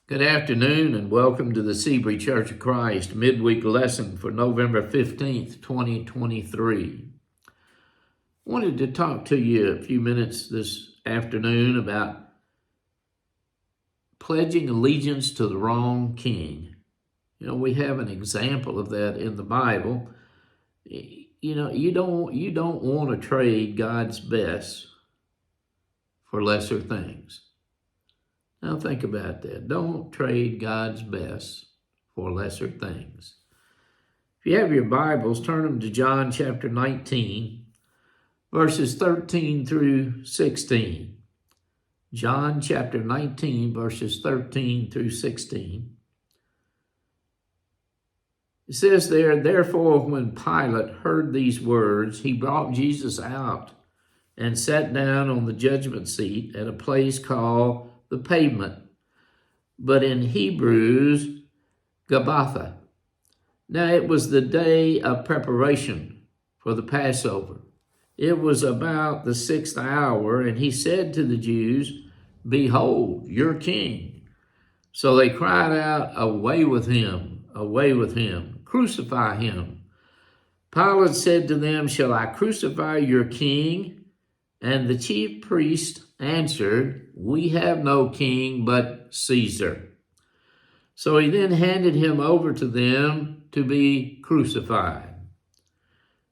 Good afternoon and welcome to the Sebree Church of Christ Midweek Lesson for November 15th, 2023. I wanted to talk to you a few minutes this afternoon about pledging allegiance to the wrong king. We have an example of that in the Bible. You don't want to trade God's best for lesser things. Now think about that. Don't trade God's best for lesser things. If you have your Bibles, turn them to John chapter 19, verses 13 through 16. John chapter 19, verses 13 through 16. It says there, "Therefore, when Pilate heard these words, he brought Jesus out and sat down on the judgment seat at a place called the Pavement, but in Hebrews, Gabbatha. Now it was the day of preparation for the Passover. It was about the 6th hour, and he said to the Jews, 'Behold, your king.' So they cried out, 'Away with him, away with him, crucify him.' Pilate said to them, 'Shall I crucify your king?' And the chief priest answered, 'We have no king but Caesar.' So he then handed him over to them to be crucified.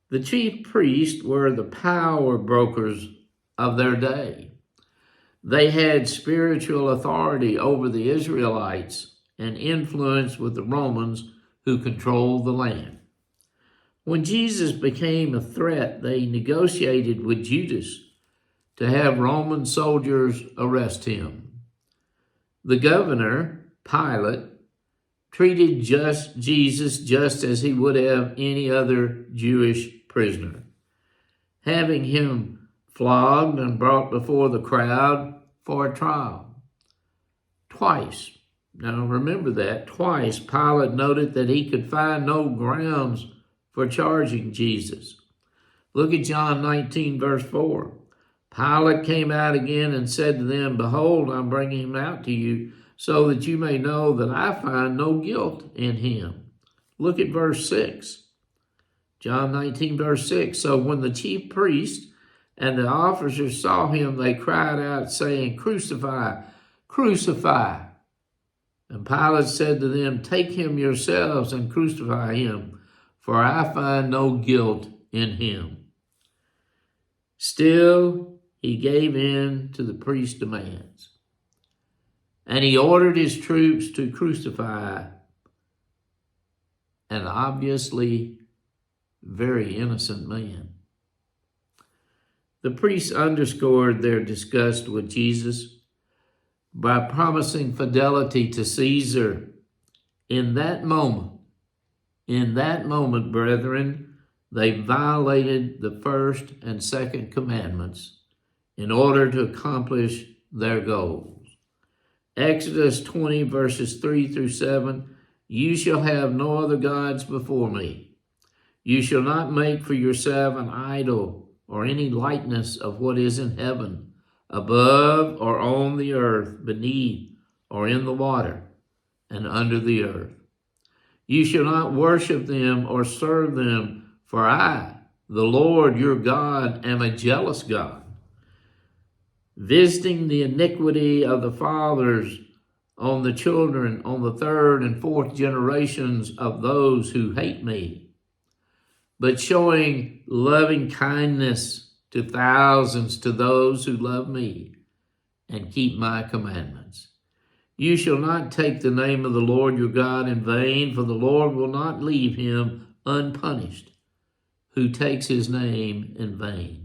The chief priests were the power brokers of their day. They had spiritual authority over the Israelites and influence with the Romans who controlled the land. When Jesus became a threat, they negotiated with Judas to have Roman soldiers arrest him. The governor, Pilate, treated Jesus just as he would have any other Jewish prisoner, having him flogged and brought before the crowd for a trial. Twice, now remember that, twice Pilate noted that he could find no grounds for charging Jesus. Look at John 19, verse 4. Pilate came out again and said to them, 'Behold, I'm bringing him out to you, so that you may know that I find no guilt in him.'" Look at verse 6. John 19, verse 6. "So when the chief priest and the officers saw him, they cried out, saying, 'Crucify, crucify.' And Pilate said to them, 'Take him yourselves and crucify him, for I find no guilt in him.' Still, he gave in to the priest's demands, and he ordered his troops to crucify an obviously very innocent man. The priests underscored their disgust with Jesus by promising fidelity to Caesar. In that moment, brethren, they violated the first and second commandments in order to accomplish their goals. Exodus 20, verses 3 through 7, "You shall have no other gods before me. You shall not make for yourself an idol or any likeness of what is in heaven, above or on the earth, beneath or in the water, and under the earth. You shall not worship them or serve them, for I, the Lord your God, am a jealous God, visiting the iniquity of the fathers on the children, on the third and fourth generations of those who hate me, but showing loving kindness to thousands to those who love me and keep my commandments. You shall not take the name of the Lord your God in vain, for the Lord will not leave him unpunished who takes his name in vain."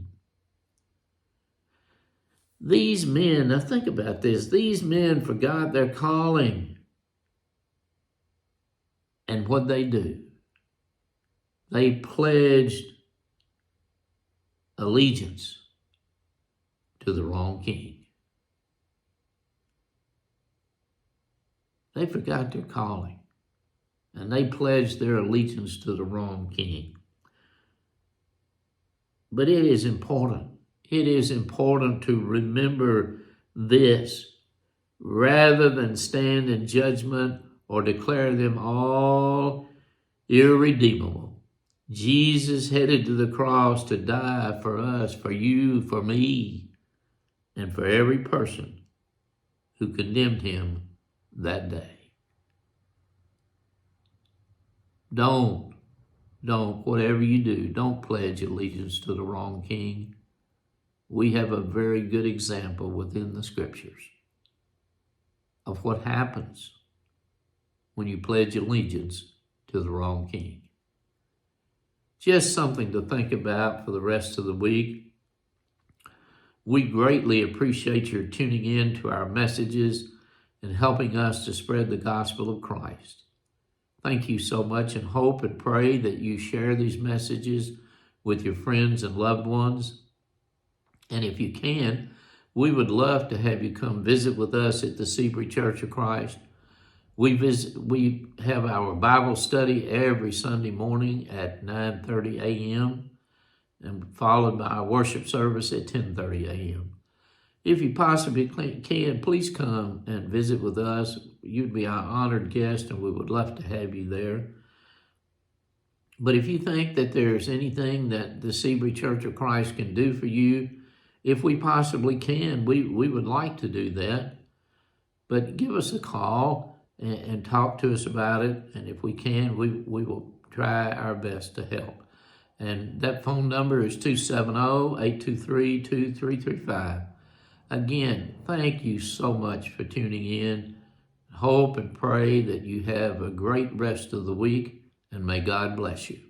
These men, now think about this, these men forgot their calling. And what they do? They pledged allegiance to the wrong king. They forgot their calling, and they pledged their allegiance to the wrong king. But it is important to remember this, rather than stand in judgment or declare them all irredeemable. Jesus headed to the cross to die for us, for you, for me, and for every person who condemned him that day. Don't, whatever you do, don't pledge allegiance to the wrong king. We have a very good example within the scriptures of what happens when you pledge allegiance to the wrong king. Just something to think about for the rest of the week. We greatly appreciate your tuning in to our messages and helping us to spread the gospel of Christ. Thank you so much, and hope and pray that you share these messages with your friends and loved ones. And if you can, we would love to have you come visit with us at the Sebree Church of Christ. We have our Bible study every Sunday morning at 9:30 a.m. and followed by our worship service at 10:30 a.m. If you possibly can, please come and visit with us. You'd be our honored guest, and we would love to have you there. But if you think that there's anything that the Sebree Church of Christ can do for you, if we possibly can, we would like to do that. But give us a call and talk to us about it. And if we can, we will try our best to help. And that phone number is 270-823-2335. Again, thank you so much for tuning in. Hope and pray that you have a great rest of the week, and may God bless you.